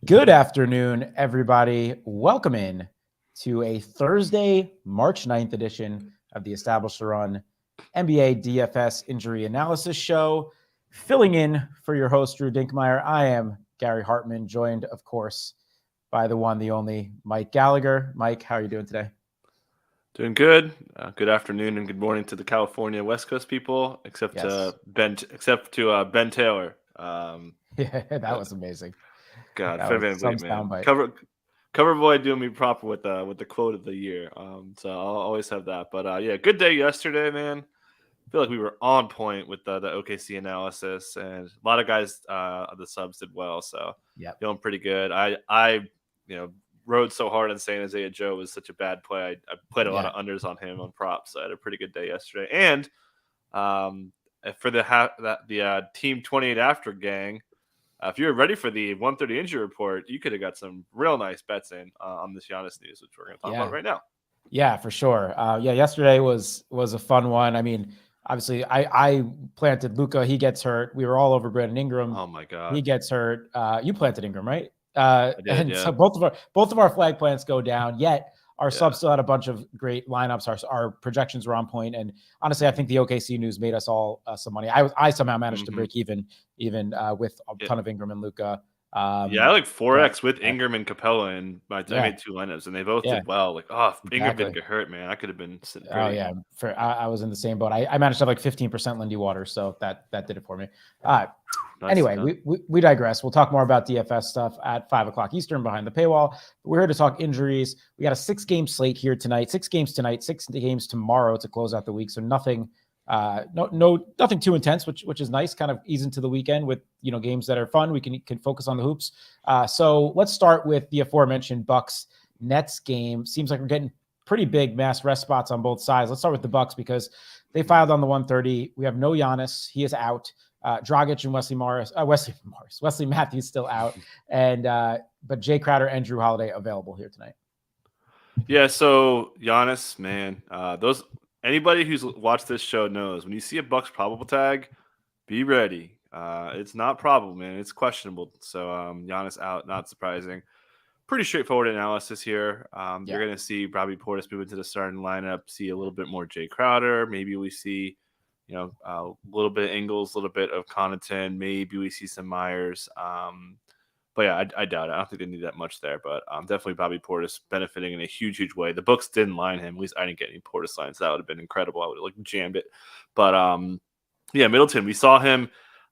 Good afternoon, everybody. Welcome in to a Thursday, March 9th edition of the Established to Run NBA DFS Injury Analysis Show. Filling in for your host, Drew Dinkmeyer, I am Gary Hartman, joined, of course, by the one, the only Mike Gallagher. Mike, how are you doing today? Doing good. Good afternoon and good morning to the California West Coast people, except Yes. to Ben Taylor. Yeah, that Uh, was amazing. God, That Fed was Van some Vliet, man, soundbite. cover boy doing me proper with the quote of the year. So I'll always have that. But yeah, good day yesterday, man. I feel like we were on point with the OKC analysis, and a lot of guys of the subs did well. So Yep. feeling pretty good. I you know rode so hard on saying Isaiah Joe was such a bad play. I played a lot Yeah. of unders on him on props. So I had a pretty good day yesterday. And um, for the team 28 after gang, if you were ready for the 130 injury report, you could have got some real nice bets in on this Giannis news, which we're going to talk about Yeah. right now. Yeah, for sure. Yesterday was a fun one. I mean, obviously, I planted Luca. He gets hurt. We were all over Brandon Ingram. Oh my He God, gets hurt. You planted Ingram, right? I did, And so yeah, both of our flag plants go down. Yet our yeah. subs still had a bunch of great lineups. Our projections were on point, and honestly, I think the OKC news made us all some money. I somehow managed to hmm break even with a Yeah, ton of Ingram and Luca. yeah, I like But 4x with Ingram and Capella, and I yeah, made two lineups, and they both yeah, did well. Like, oh, if Ingram didn't exactly. get hurt, man, I could have been sitting Oh pretty. yeah, I was in the same boat. I managed to have like 15% Lindy Water, so that did it for me. Uh, Nicely anyway, done. we digress. We'll talk more about DFS stuff at 5 o'clock Eastern behind the paywall. We're here to talk injuries. We got a 6 game slate here tonight. 6 games tonight. 6 games tomorrow to close out the week. So nothing, nothing too intense, which is nice. Kind of ease into the weekend with games that are fun. We can focus on the hoops. So let's start with the aforementioned Bucks Nets game. Seems like we're getting pretty big mass rest spots on both sides. Let's start with the Bucks because they filed on the 130. We have no Giannis; he is out. Dragic and Wesley Matthews still out, and but Jay Crowder and Drew Holiday available here tonight. Yeah, so Giannis, man, those anybody who's watched this show knows when you see a Bucks probable tag, be ready. It's not probable, man. It's questionable. So Giannis out, not surprising. Pretty straightforward analysis here. You're Yeah, going to see Bobby Portis move into the starting lineup, see a little bit more Jay Crowder. Maybe we see, a little bit of Ingles, a little bit of Connaughton. Maybe we see some Myers. But yeah, I doubt it. I don't think they need that much there. But definitely Bobby Portis benefiting in a huge, huge way. The books didn't line him. At least I didn't get any Portis lines. That would have been incredible. I would have like jammed it. But yeah, Middleton, we saw him,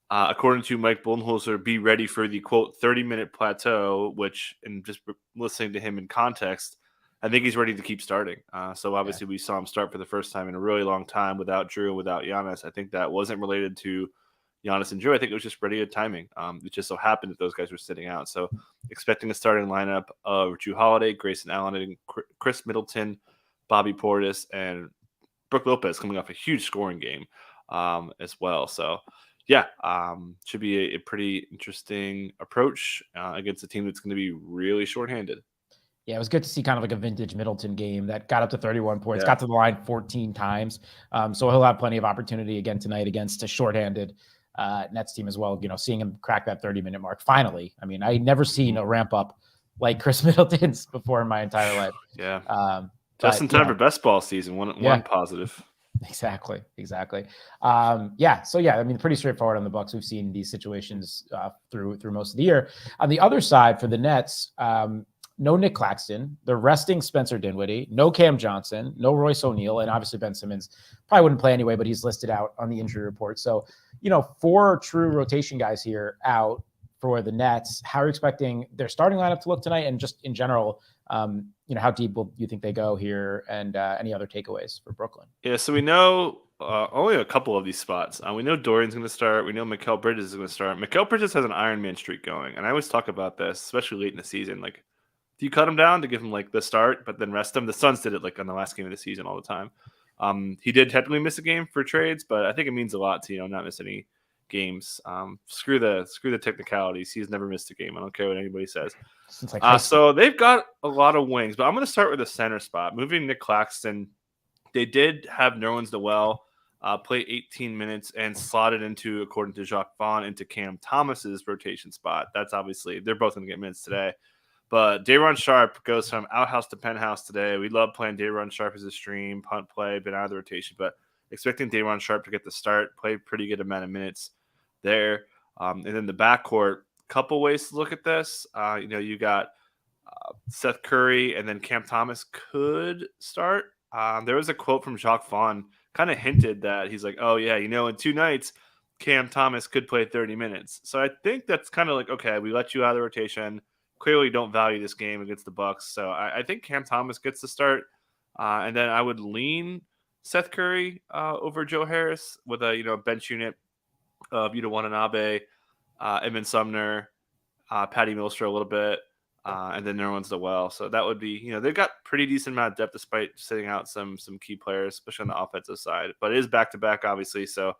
according to Mike Budenholzer, be ready for the quote 30-minute plateau, which, in just listening to him in context, I think he's ready to keep starting. So yeah, obviously we saw him start for the first time in a really long time without Drew, without Giannis. I think that wasn't related to Giannis and Drew. I think it was just ready at timing. It just so happened that those guys were sitting out. So expecting a starting lineup of Drew Holiday, Grayson Allen, and Chris Middleton, Bobby Portis, and Brook Lopez coming off a huge scoring game as well. So yeah, should be a pretty interesting approach against a team that's going to be really shorthanded. yeah. It was good to see kind of like a vintage Middleton game that got up to 31 points, Yeah. got to the line 14 times. So he'll have plenty of opportunity again tonight against a shorthanded Nets team as well. Seeing him crack that 30-minute mark finally. I mean, I never seen Mhm. a ramp up like Chris Middleton's before in my entire life. Yeah. Um, Just but in time for best ball season. One yeah, positive. exactly. So yeah, I mean, pretty straightforward on the Bucks. We've seen these situations through most of the year. On the other side for the Nets, no Nick Claxton. They're resting Spencer Dinwiddie. No Cam Johnson. No Royce O'Neal, and obviously Ben Simmons probably wouldn't play anyway, but he's listed out on the injury report. So 4 true rotation guys here out for the Nets. How are you expecting their starting lineup to look tonight, and just in general? How deep will you think they go here, and any other takeaways for Brooklyn? Yeah, so we know only a couple of these spots. We know Dorian's going to start. We know Mikal Bridges is going to start. Mikal Bridges has an Iron Man streak going, and I always talk about this, especially late in the season. Like, do you cut him down to give him like the start, but then rest him? The Suns did it like on the last game of the season all the time. He did technically miss a game for trades, but I think it means a lot to not miss any games. Screw the technicalities. He's never missed a game. I don't care what anybody says. Since like high school. So they've got a lot of wings, but I'm going to start with the center spot. Moving Nick Claxton, they did have Nerlens Noel play 18 minutes and slotted into, according to Jacques Vaughn, into Cam Thomas's rotation spot. That's obviously, they're both going to get minutes today. But Day'Ron Sharpe goes from outhouse to penthouse today. We love playing Day'Ron Sharpe as a stream, punt play, been out of the rotation, but expecting Day'Ron Sharpe to get the start, play pretty good amount of minutes there. And then the backcourt, couple ways to look at this. You got Seth Curry and then Cam Thomas could start. There was a quote from Jacques Vaughn, kind of hinted that he's like, oh, yeah, in 2 nights, Cam Thomas could play 30 minutes. So I think that's kind of like, okay, we let you out of the rotation. Clearly don't value this game against the Bucks. So I think Cam Thomas gets the start. And then I would lean Seth Curry over Joe Harris with a bench unit of Watanabe, Edmund Sumner, Patty Mills for a little bit, and then Nerlens Noel. So that would be, they've got pretty decent amount of depth despite sitting out some key players, especially on the offensive side. But it is back-to-back, obviously. So,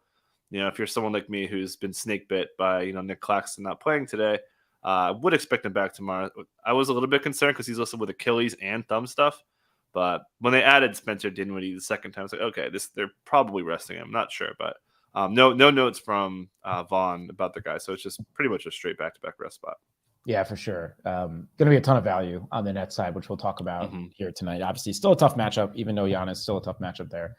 if you're someone like me who's been snake bit by, Nick Claxton not playing today, would expect him back tomorrow. I was a little bit concerned because he's listed with Achilles and thumb stuff. But when they added Spencer Dinwiddie the second time, it's like, okay, they're probably resting him. Not sure, but no notes from Vaughn about the guy. So it's just pretty much a straight back-to-back rest spot. Yeah, for sure. Going to be a ton of value on the net side, which we'll talk about here tonight. Obviously, still a tough matchup, even though Giannis still a tough matchup there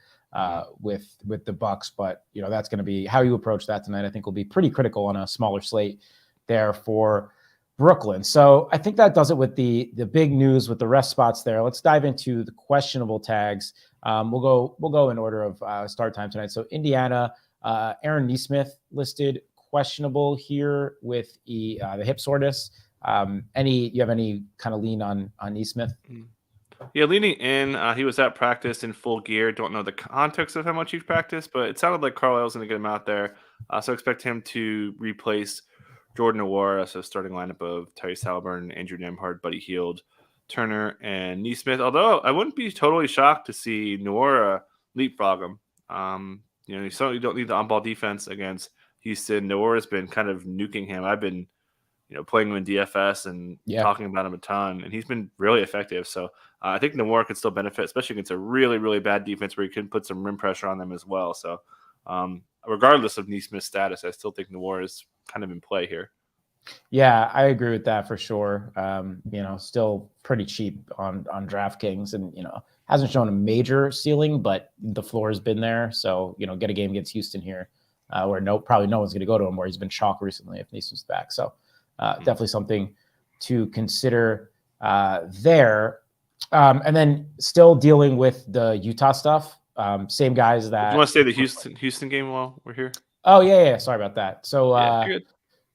with the Bucks. But that's going to be how you approach that tonight. I think will be pretty critical on a smaller slate there for Brooklyn. So I think that does it with the big news with the rest spots there. Let's dive into the questionable tags. We'll go in order of start time tonight. So Indiana, Aaron Nesmith listed questionable here with the hip soreness. You have any kind of lean on Nesmith? Yeah, leaning in. He was at practice in full gear. Don't know the context of how much he's practiced, but it sounded like Carlisle's going to get him out there. So expect him to replace Jordan Nwora. So starting lineup of Tyrese Haliburton, Andrew Nembhard, Buddy Hield, Turner, and Nesmith. Although I wouldn't be totally shocked to see Nwora leapfrog him. You certainly don't need the on-ball defense against Houston. Nwora's been kind of nuking him. I've been, playing him in DFS and talking about him a ton, and he's been really effective. So I think Nwora could still benefit, especially against a really, really bad defense where you can put some rim pressure on them as well. So regardless of Nesmith's status, I still think Nwora is kind of in play here. Yeah, I agree with that for sure. Still pretty cheap on DraftKings, and hasn't shown a major ceiling, but the floor has been there. So get a game against Houston here, where probably no one's going to go to him, where he's been chalk recently if Nesmith's back. So definitely something to consider there. And then still dealing with the Utah stuff. Same guys that. Do you want to say the Houston game while we're here? Oh yeah. Sorry about that. So good.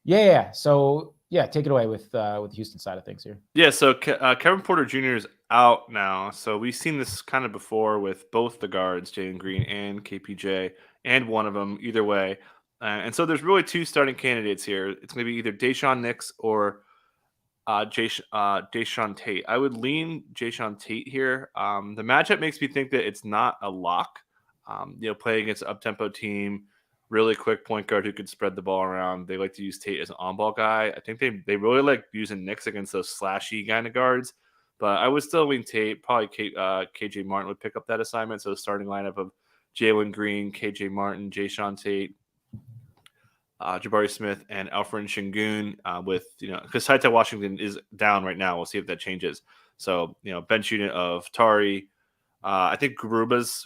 Yeah. So take it away with the Houston side of things here. Yeah. So Kevin Porter Jr. is out now. So we've seen this kind of before with both the guards, Jalen Green and KPJ, and one of them either way. And so there's really 2 starting candidates here. It's going to be either Deshaun Nix or Jayshawn Tate. I would lean Jayshawn Tate here. The matchup makes me think that it's not a lock. Playing against an up-tempo team, really quick point guard who could spread the ball around. They like to use Tate as an on-ball guy. I think they really like using Knicks against those slashy kind of guards. But I would still lean Tate. Probably KJ Martin would pick up that assignment. So the starting lineup of Jalen Green, KJ Martin, Jayshawn Tate, Jabari Smith, and Alfred Şengün because Ty Washington is down right now. We'll see if that changes. So, bench unit of Tari. I think Garuba's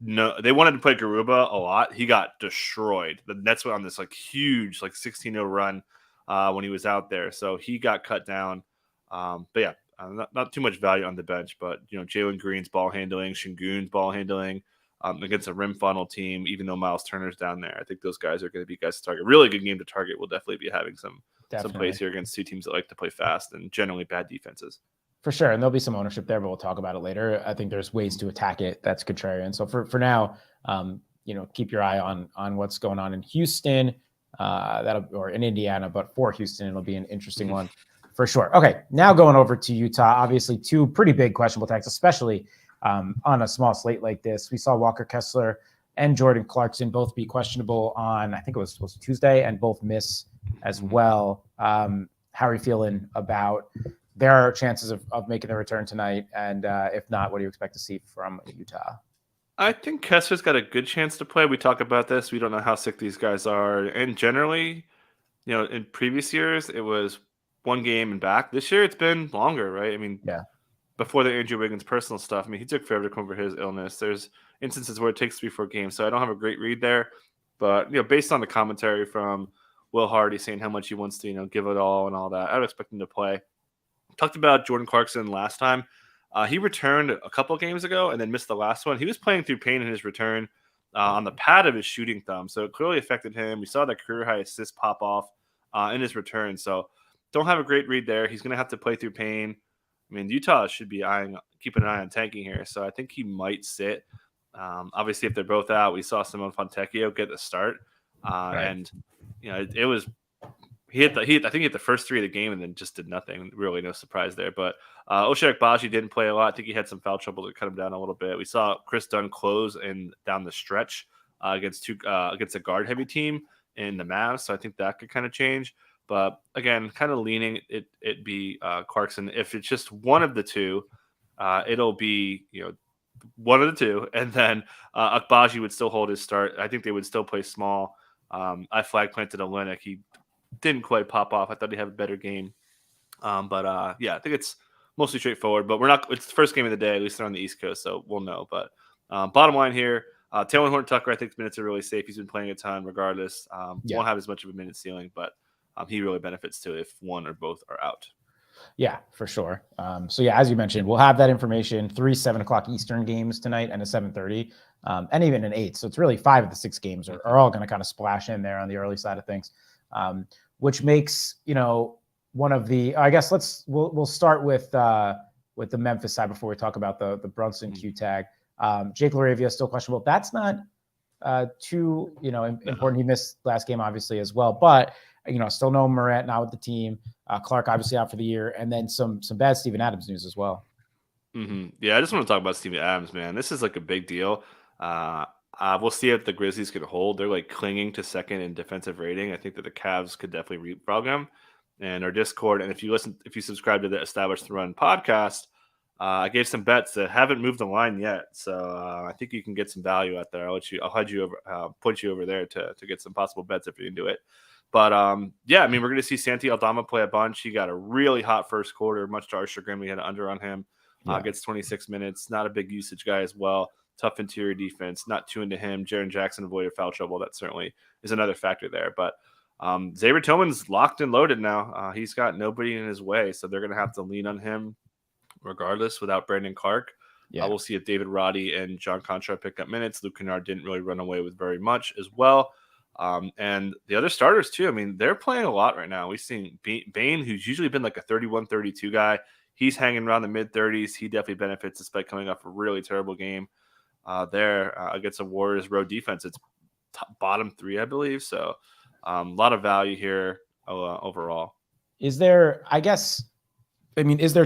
they wanted to play Garuba a lot. He got destroyed. The Nets went on this huge 16-0 run when he was out there. So he got cut down. But yeah, not too much value on the bench, but Jalen Green's ball handling, Şengün's ball handling against a rim funnel team, even though Miles Turner's down there. I think those guys are going to be guys to target. Really good game to target. We'll definitely be having some plays here against 2 teams that like to play fast and generally bad defenses. For sure. And there'll be some ownership there, but we'll talk about it later. I think there's ways to attack it that's contrarian. So for now, keep your eye on what's going on in Houston, or in Indiana, but for Houston, it'll be an interesting one for sure. Okay, now going over to Utah, obviously 2 pretty big questionable tags, especially on a small slate like this. We saw Walker Kessler and Jordan Clarkson both be questionable on, I think it was Tuesday, and both miss as well. How are you feeling about their chances of making their return tonight? And if not, what do you expect to see from Utah? I think Kessler's got a good chance to play. We talk about this. We don't know how sick these guys are. And generally, in previous years, it was one game and back. This year, it's been longer, right? I mean, Yeah. before the Andrew Wiggins personal stuff, I mean, he took forever to come over his illness. There's instances where it takes 3-4 games. So I don't have a great read there. But, based on the commentary from Will Hardy saying how much he wants to, give it all and all that, I would expect him to play. Talked about Jordan Clarkson last time. He returned a couple games ago and then missed the last one. He was playing through pain in his return on the pad of his shooting thumb. So it clearly affected him. We saw that career high assist pop off in his return. So don't have a great read there. He's going to have to play through pain. I mean, Utah should be keeping an eye on tanking here. So I think he might sit. Obviously, if they're both out, we saw Simone Fontecchio get the start. Right. And, it was – I think he hit the first 3 of the game and then just did nothing. Really no surprise there. But Ochai Agbaji didn't play a lot. I think he had some foul trouble to cut him down a little bit. We saw Chris Dunn close and down the stretch against a guard-heavy team in the Mavs. So I think that could kind of change. But, again, kind of leaning it be Clarkson. If it's just one of the two, it'll be, one of the two. And then Agbaji would still hold his start. I think they would still play small. I flag planted Olenek. He didn't quite pop off. I thought he'd have a better game. But I think it's mostly straightforward. But it's the first game of the day. At least they're on the East Coast, so we'll know. But bottom line here, Taylor Horton-Tucker, I think minutes are really safe. He's been playing a ton regardless. Won't have as much of a minute ceiling, but he really benefits too if one or both are out. Yeah, for sure. As you mentioned, we'll have that information. 3 7:00 Eastern games tonight and a 7:30, and even an 8. So it's really 5 of the 6 games are all going to kind of splash in there on the early side of things. Which makes, one of the, I guess we'll start with the Memphis side before we talk about the Brunson Q tag. Jake LaRavia still questionable. That's not too, important. He missed last game obviously as well, but still no Morant now with the team. Clark obviously out for the year, and then some bad Steven Adams news as well. Mm-hmm. Yeah, I just want to talk about Steven Adams, man. This is like a big deal. We'll see if the Grizzlies can hold. They're like clinging to second in defensive rating. I think that the Cavs could definitely leapfrog them. And our Discord, and if you subscribe to the Established Run podcast, I gave some bets that haven't moved the line yet. So I think you can get some value out there. I'll point you over there to get some possible bets if you can do it. But we're going to see Santi Aldama play a bunch. He got a really hot first quarter, much to our chagrin. We had an under on him. Gets 26 minutes. Not a big usage guy as well. Tough interior defense, not too into him. Jaren Jackson avoided foul trouble. That certainly is another factor there. But Xavier Tillman's locked and loaded now. He's got nobody in his way, so they're going to have to lean on him regardless without Brandon Clark. We'll see if David Roddy and John Contra pick up minutes. Luke Kennard didn't really run away with very much as well. And the other starters, too, I mean, they're playing a lot right now. We've seen Bane, who's usually been like a 31-32 guy. He's hanging around the mid-30s. He definitely benefits despite coming off a really terrible game. Against a Warriors road defense. It's bottom 3, I believe. So a lot of value here overall. Is there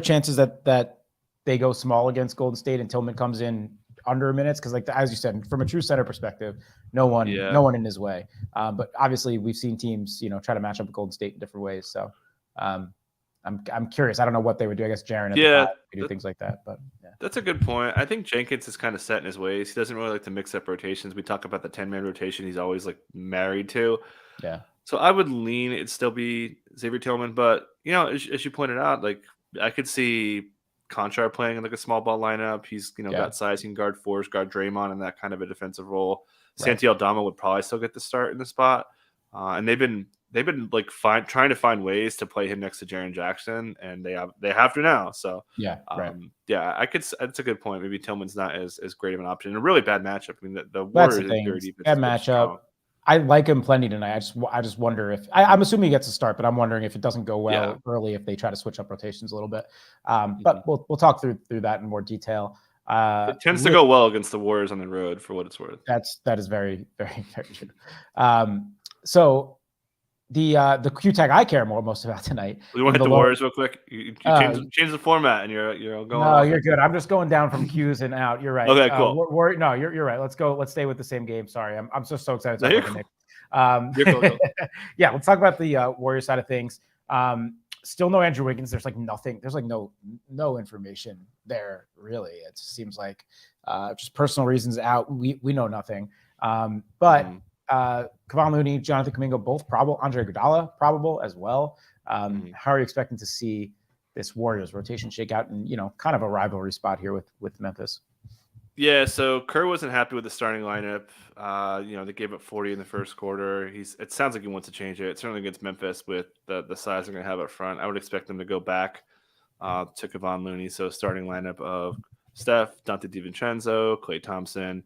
chances that they go small against Golden State and Tillman comes in under minutes? Because as you said, from a true center perspective, no one in his way. But obviously we've seen teams, try to match up with Golden State in different ways. So I'm curious. I don't know what they would do. I guess Jaren do things like that. But that's a good point. I think Jenkins is kind of set in his ways. He doesn't really like to mix up rotations. We talk about the 10-man rotation he's always like married to. Yeah. So I would lean it'd still be Xavier Tillman, but as you pointed out, like I could see Conchar playing in like a small ball lineup. He's got size, he can guard fours, guard Draymond in that kind of a defensive role. Right. Santi Aldama would probably still get the start in the spot, and they've been like trying to find ways to play him next to Jaren Jackson, and they have to now. So it's a good point. Maybe Tillman's not as great of an option. A really bad matchup. I mean, the Warriors bad matchup. I like him plenty tonight. I just wonder if I'm assuming he gets a start, but I'm wondering if it doesn't go well early, if they try to switch up rotations a little bit. But we'll talk through that in more detail. It tends to go well against the Warriors on the road, for what it's worth. That is very, very, very true. So the Q tag I care most about tonight. We want to hit the Warriors real quick. You change the format, and you're going. No, you're good. I'm just going down from Q's and out. You're right. Okay, cool. You're right. Let's go. Let's stay with the same game. Sorry, I'm so excited to talk about the Knicks. Cool. Yeah, let's talk about the Warriors side of things. Still no Andrew Wiggins. There's like nothing. There's like no information there really. It seems like just personal reasons out. We know nothing. But Kevon Looney, Jonathan Kuminga, both probable. Andre Iguodala probable as well. How are you expecting to see this Warriors rotation shake out and, kind of a rivalry spot here with Memphis? Yeah, so Kerr wasn't happy with the starting lineup. They gave up 40 in the first quarter. It sounds like he wants to change it. Certainly against Memphis with the size they're going to have up front. I would expect them to go back to Kevon Looney. So starting lineup of Steph, Dante DiVincenzo, Klay Thompson,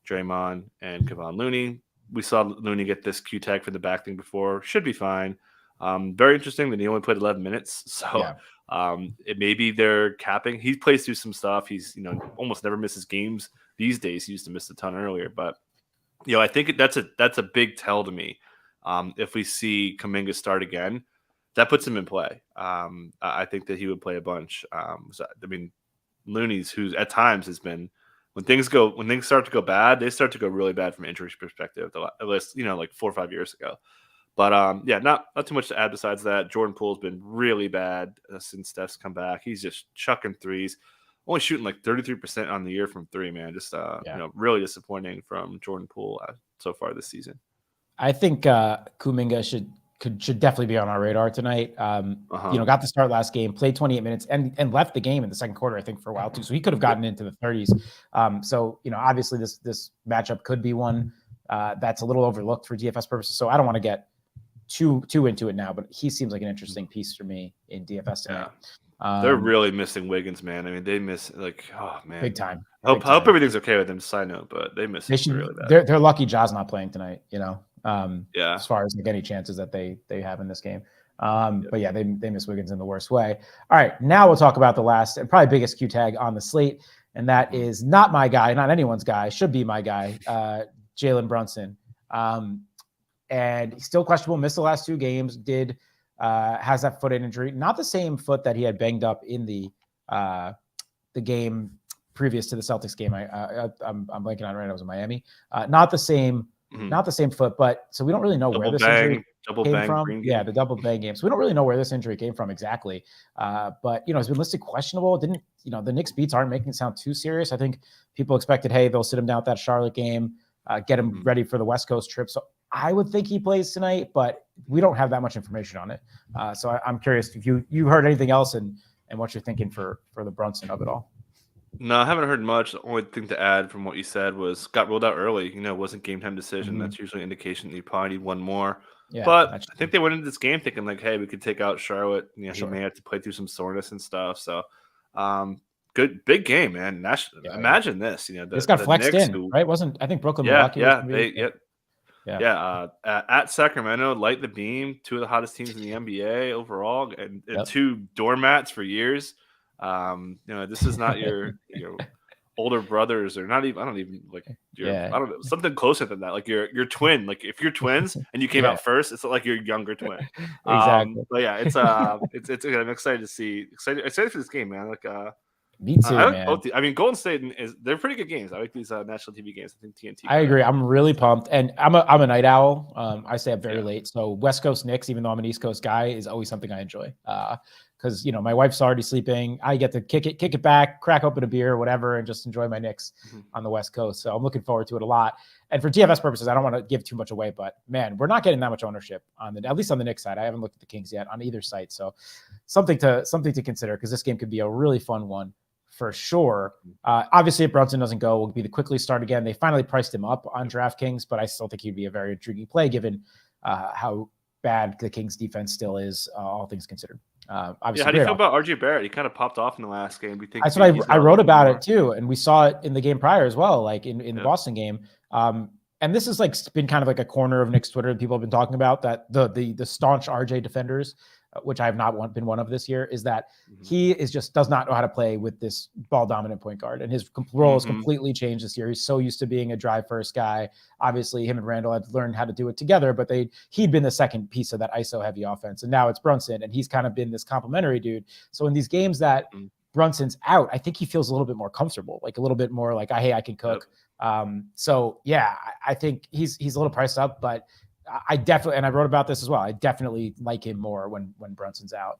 Draymond, and Kevon Looney. We saw Looney get this Q tag for the back thing before. Should be fine. Very interesting that he only played 11 minutes. So it maybe they're capping. He plays through some stuff. He's almost never misses games these days. He used to miss a ton earlier, but I think that's a big tell to me. If we see Kuminga start again, that puts him in play. I think that he would play a bunch. Looney's, who at times has been, when things start to go bad, they start to go really bad from an injury perspective. At least like 4 or 5 years ago. But not too much to add besides that. Jordan Poole's been really bad since Steph's come back. He's just chucking threes, only shooting like 33% on the year from three. Man, just really disappointing from Jordan Poole so far this season. I think Kuminga should definitely be on our radar tonight. Got the start last game, played 28 minutes, and left the game in the second quarter, I think, for a while too. So he could have gotten into the 30s. Obviously this matchup could be one that's a little overlooked for DFS purposes. So I don't want to get too into it now, but he seems like an interesting piece for me in DFS tonight. They're really missing Wiggins, man. I mean, they miss big time. I hope everything's okay with them. Side note, but they miss him really bad. They're lucky Ja's not playing tonight. As far as any chances that they have in this game. But yeah, they miss Wiggins in the worst way. All right, now we'll talk about the last and probably biggest Q tag on the slate, and that is not my guy, not anyone's guy. Should be my guy, Jalen Brunson. And he's still questionable. Missed the last 2 games. Has that foot injury, not the same foot that he had banged up in the game previous to the Celtics game. I'm blanking on it right. I was in Miami. Not the same foot, but so we don't really know where this injury came from. Yeah, the double bang game. So we don't really know where this injury came from exactly. But it's been listed questionable. The Knicks beats aren't making it sound too serious. I think people expected, hey, they'll sit him down at that Charlotte game, get him ready for the West Coast trip. So I would think he plays tonight, but we don't have that much information on it. So I'm curious if you heard anything else and what you're thinking for the Brunson of it all. No, I haven't heard much. The only thing to add from what you said was got ruled out early. It wasn't game time decision. That's usually an indication that you probably need one more. Yeah, but I think they went into this game thinking like, hey, we could take out Charlotte. He may have to play through some soreness and stuff. So good, big game, man. Imagine this. It's got flexed Knicks in, right? I think Brooklyn? At Sacramento, light the beam. 2 of the hottest teams in the NBA overall, and 2 doormats for years. This is not your older brothers, or not even. I don't even like. I don't know, something closer than that. Like your twin. Like if you're twins and you came out first, it's like your younger twin. Exactly. But yeah, it's I'm excited to see. Excited for this game, man. Like me too, man. Golden State they're pretty good games. I like these national TV games. I think TNT. I agree. I'm really pumped, and I'm a night owl. I stay up very late, so West Coast Knicks, even though I'm an East Coast guy, is always something I enjoy. Because my wife's already sleeping. I get to kick it back, crack open a beer, whatever, and just enjoy my Knicks on the West Coast. So I'm looking forward to it a lot. And for DFS purposes, I don't want to give too much away, but man, we're not getting that much ownership at least on the Knicks side. I haven't looked at the Kings yet on either site, so something to consider, because this game could be a really fun one for sure. Obviously, if Brunson doesn't go, will be the quickly start again. They finally priced him up on DraftKings, but I still think he'd be a very intriguing play given how bad the Kings defense still is, all things considered. Obviously, how do you feel about RJ Barrett? He kind of popped off in the last game. That's what I wrote about it too, and we saw it in the game prior as well, like in the Boston game. And this is been kind of like a corner of Knicks Twitter that people have been talking about, that the staunch RJ defenders, which I have not been one of this year, is that he does not know how to play with this ball dominant point guard, and his role has completely changed this year. He's so used to being a drive first guy. Obviously, him and Randall had learned how to do it together, but he'd been the second piece of that ISO heavy offense, and now it's Brunson, and he's kind of been this complimentary dude. So in these games that Brunson's out, I think he feels a little bit more comfortable, like a little bit more like, hey, I can cook. So yeah, I think he's a little priced up, but I definitely, and I wrote about this as well, I definitely like him more when Brunson's out,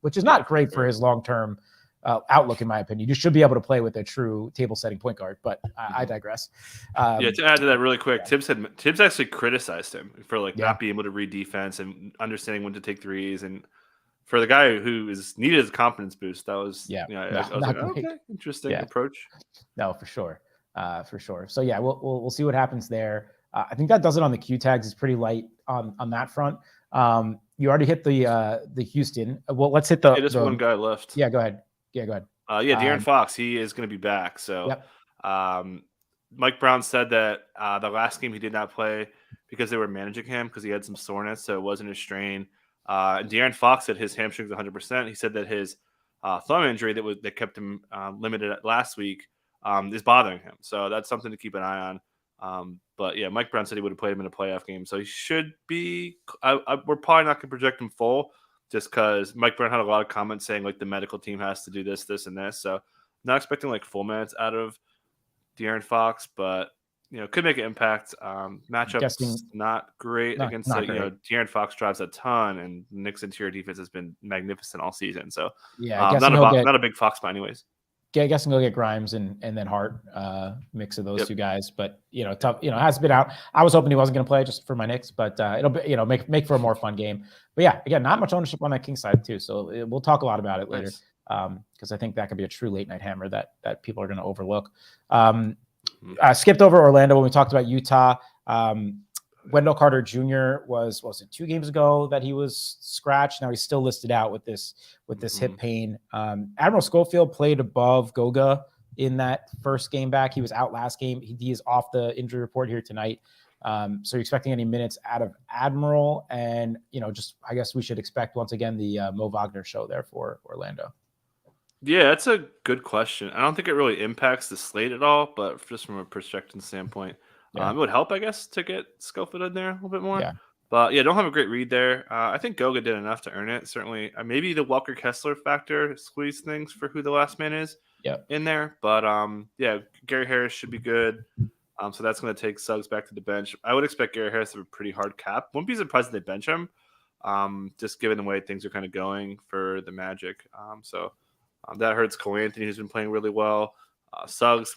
which is not great for his long-term outlook, in my opinion. You should be able to play with a true table-setting point guard, but I digress. To add to that really quick, Tibbs actually criticized him for not being able to read defense and understanding when to take threes. And for the guy who is needed as a confidence boost, that was I was like, okay, interesting approach. No, for sure. So yeah, we'll see what happens there. I think that does it on the Q tags. It's pretty light on that front. You already hit the Houston. Well, let's hit the one guy left. Yeah, go ahead. De'Aaron Fox, he is going to be back. So, Mike Brown said that the last game he did not play because they were managing him because he had some soreness, so it wasn't a strain. De'Aaron Fox said his hamstring's 100%. He said that his thumb injury that kept him limited last week is bothering him. So that's something to keep an eye on. But yeah, Mike Brown said he would have played him in a playoff game, so he should be. We're probably not going to project him full, just because Mike Brown had a lot of comments saying the medical team has to do this, and this. So not expecting full minutes out of De'Aaron Fox, but could make an impact. Matchup's not great against De'Aaron Fox drives a ton, and Knicks interior defense has been magnificent all season. So not a big Fox by anyways. I guess I'm gonna get Grimes and then Hart, mix of those two guys. But tough. Has been out. I was hoping he wasn't gonna play just for my Knicks, but it'll be make for a more fun game. But yeah, again, not much ownership on that King side too. So we'll talk a lot about it later, because I think that could be a true late night hammer that people are gonna overlook. I skipped over Orlando when we talked about Utah. Wendell Carter Jr. was it 2 games ago that he was scratched? Now he's still listed out with this hip pain. Admiral Schofield played above Goga in that first game back. He was out last game. He is off the injury report here tonight. So you're expecting any minutes out of Admiral, and just I guess we should expect once again the Mo Wagner show there for Orlando. Yeah, that's a good question. I don't think it really impacts the slate at all, but just from a projection standpoint. It would help, I guess, to get Schofield in there a little bit more. Yeah. But don't have a great read there. I think Goga did enough to earn it. Certainly, maybe the Walker Kessler factor squeeze things for who the last man is in there. But Gary Harris should be good. So that's going to take Suggs back to the bench. I would expect Gary Harris to have a pretty hard cap. Wouldn't be surprised if they bench him, just given the way things are kind of going for the Magic. That hurts Cole Anthony, who's been playing really well. Fultz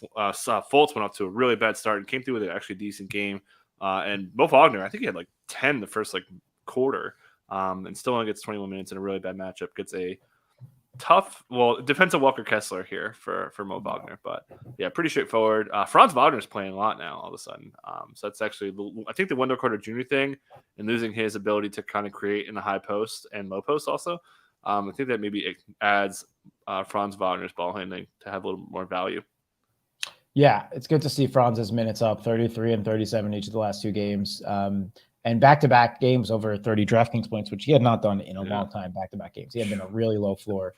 went off to a really bad start and came through with an actually decent game. And Mo Wagner, I think he had 10 the first quarter, and still only gets 21 minutes in a really bad matchup. Gets a tough, defensive Walker Kessler here for Mo Wagner, but yeah, pretty straightforward. Franz Wagner's playing a lot now all of a sudden. So that's actually, I think, the Wendell Carter Jr. thing, and losing his ability to kind of create in the high post and low post also. I think that maybe it adds Franz Wagner's ball handling to have a little more value. Yeah, it's good to see Franz's minutes up 33 and 37 each of the last 2 games. And back-to-back games over 30 DraftKings points, which he had not done in a long time, back-to-back games. He had been a really low floor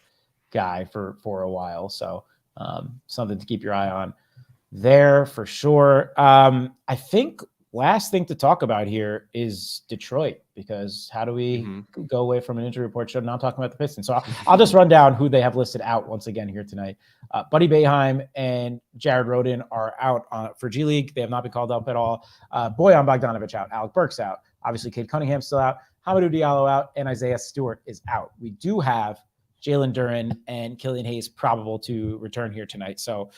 guy for a while. So something to keep your eye on there for sure. I think last thing to talk about here is Detroit, because how do we go away from an injury report show not talking about the Pistons? So I'll just run down who they have listed out once again here tonight. Buddy Boeheim and Jared Rhoden are out for G League. They have not been called up at all. Bojan Bogdanovic out. Alec Burks out. Obviously, Cade Cunningham still out. Hamidou Diallo out. And Isaiah Stewart is out. We do have Jalen Duren and Killian Hayes probable to return here tonight. So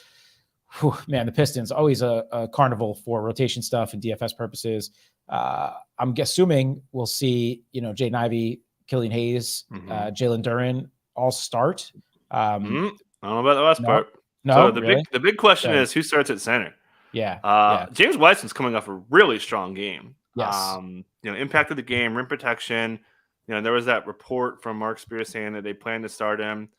man, the Pistons, always a carnival for rotation stuff and DFS purposes. I'm assuming we'll see, Jaden Ivey, Killian Hayes, Jalen Duren all start. I don't know about the last part. No, so really? the big question is who starts at center. Yeah. James Wiseman's coming off a really strong game. Yes. Impacted the game, rim protection. There was that report from Mark Spears saying that they plan to start him.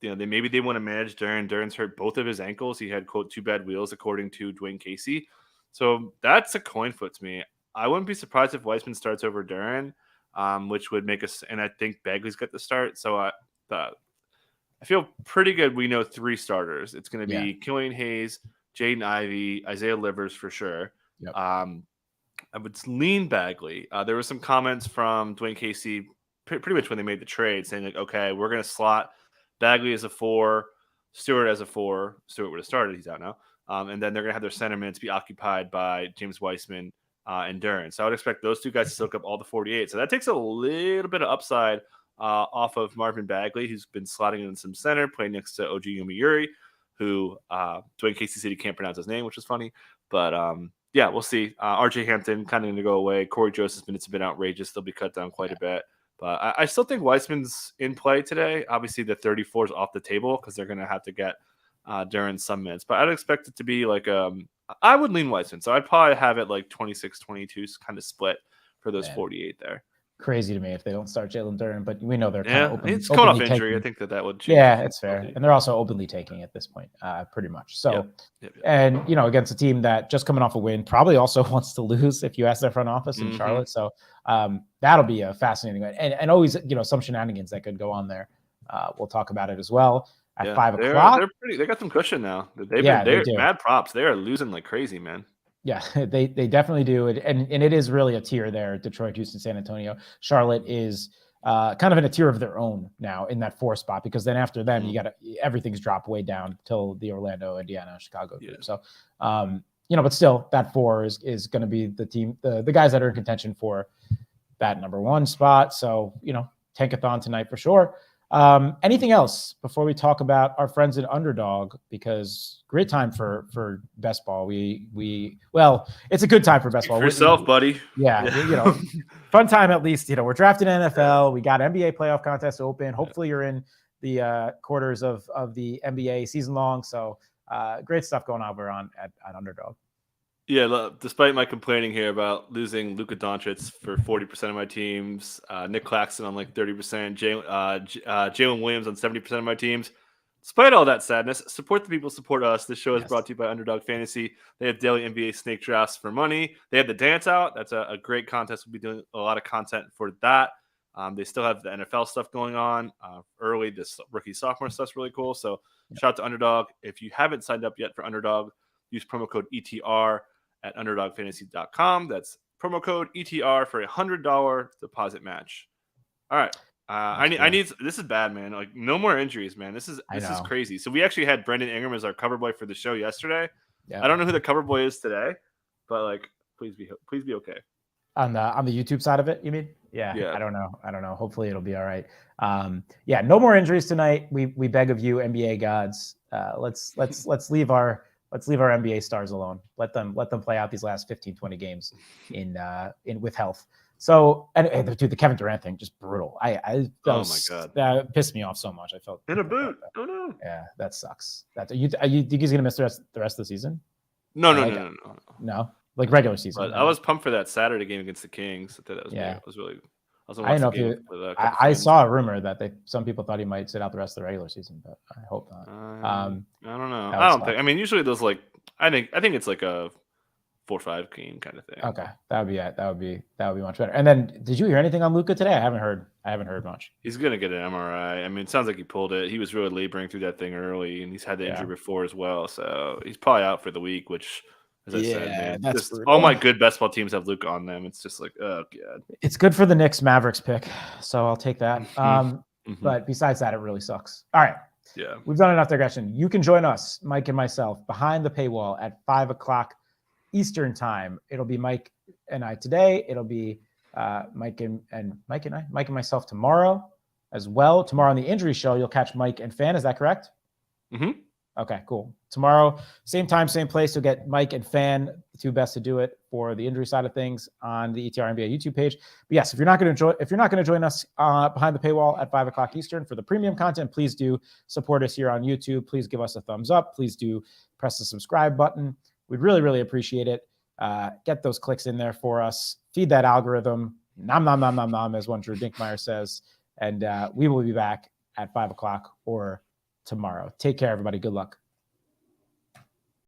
They want to manage Duren. Duren's hurt both of his ankles. He had, quote, 2 bad wheels, according to Dwayne Casey. So that's a coin flip to me. I wouldn't be surprised if Weissman starts over Duren, which would make us, and I think Bagley's got the start. So I feel pretty good. We know 3 starters. It's going to be Killian Hayes, Jaden Ivey, Isaiah Livers for sure. Yep. I would lean Bagley. There were some comments from Dwayne Casey pretty much when they made the trade saying, okay, we're going to slot Bagley as a 4, Stewart as a 4. Stewart would have started. He's out now. And then they're going to have their center minutes be occupied by James Wiseman and Duren. So I would expect those 2 guys to soak up all the 48. So that takes a little bit of upside off of Marvin Bagley, who's been slotting in some center, playing next to OG Yomiuri, who Dwayne Casey said he can't pronounce his name, which is funny. But yeah, we'll see. RJ Hampton kind of going to go away. Corey Joseph's minutes have been outrageous. They'll be cut down quite a bit. But I still think Weissman's in play today. Obviously, the 34 is off the table because they're going to have to get Duren some minutes. But I'd expect it to be like I would lean Weissman. So I'd probably have it like 26-22 kind of split for those 48 there. Crazy to me if they don't start Jalen Duren, but we know they're kind of open. It's coming off injury. I think that would change. Yeah, it's fair. And they're also openly taking at this point, pretty much. So, and against a team that just coming off a win probably also wants to lose if you ask their front office in Charlotte. So that'll be a fascinating one. And always, some shenanigans that could go on there. We'll talk about it as well at 5 o'clock. They got some cushion now. They're mad props. They are losing like crazy, man. Yeah, they definitely do. And it is really a tier there. Detroit, Houston, San Antonio. Charlotte is kind of in a tier of their own now in that 4 spot, because then after them, everything's dropped way down till the Orlando, Indiana, Chicago group. So, but still that 4 is going to be the team, the guys that are in contention for that number 1 spot. So, tankathon tonight for sure. Anything else before we talk about our friends at Underdog? Because great time for best ball. Well, it's a good time for best ball. For yourself, buddy. Yeah, fun time at least. We're drafting NFL. We got NBA playoff contest open. Hopefully, you're in the quarters of the NBA season long. So great stuff going on over at Underdog. Yeah, despite my complaining here about losing Luka Doncic for 40% of my teams, Nick Claxton on like 30%, Jalen Williams on 70% of my teams. Despite all that sadness, support the people, support us. This show is brought to you by Underdog Fantasy. They have daily NBA snake drafts for money. They have the dance out. That's a great contest. We'll be doing a lot of content for that. They still have the NFL stuff going on early. This rookie sophomore stuff's really cool. So shout out to Underdog. If you haven't signed up yet for Underdog, use promo code ETR at underdogfantasy.com. That's promo code ETR for $100 deposit match. All right. I need this is bad, man. Like, no more injuries, man. This is crazy. So we actually had Brendan Ingram as our cover boy for the show yesterday. Yeah. I don't know who the cover boy is today, but like, please be okay. On the YouTube side of it, you mean? Yeah. I don't know. Hopefully it'll be all right. No more injuries tonight. We beg of you, NBA gods. Let's leave our NBA stars alone. Let them play out these last 15, 20 games in with health. So, and dude, the Kevin Durant thing, just brutal. I felt, oh my God, that pissed me off so much. I felt in a boot. Oh no. Yeah, that sucks. Are you think he's gonna miss the rest of the season? No, like regular season. But I was pumped for that Saturday game against the Kings. I thought that was really. I don't know if I saw a rumor that some people thought he might sit out the rest of the regular season, but I hope not. I don't know. I don't think. I mean, usually those I think it's like a 4-5 game kind of thing. Okay, that would be much better. And then, did you hear anything on Luka today? I haven't heard much. He's gonna get an MRI. I mean, it sounds like he pulled it. He was really laboring through that thing early, and he's had the injury before as well. So he's probably out for the week, which. As I said, man, all my good best ball teams have Luka on them. It's just like, oh God. It's good for the Knicks Mavericks pick, so I'll take that. But besides that, it really sucks. All right. Yeah. We've done enough digression. You can join us, Mike and myself, behind the paywall at 5 o'clock Eastern time. It'll be Mike and I today. It'll be Mike and myself tomorrow as well. Tomorrow on the injury show, you'll catch Mike and Fan. Is that correct? Mm-hmm. Okay, cool. Tomorrow, same time, same place. You'll get Mike and Fan, the two best to do it for the injury side of things on the ETR NBA YouTube page. But yes, if you're not going to join us behind the paywall at 5 o'clock Eastern for the premium content, please do support us here on YouTube. Please give us a thumbs up. Please do press the subscribe button. We'd really, really appreciate it. Get those clicks in there for us. Feed that algorithm. Nom, nom, nom, nom, nom, as one Drew Dinkmeyer says. And we will be back at 5 o'clock or tomorrow. Take care, everybody. Good luck.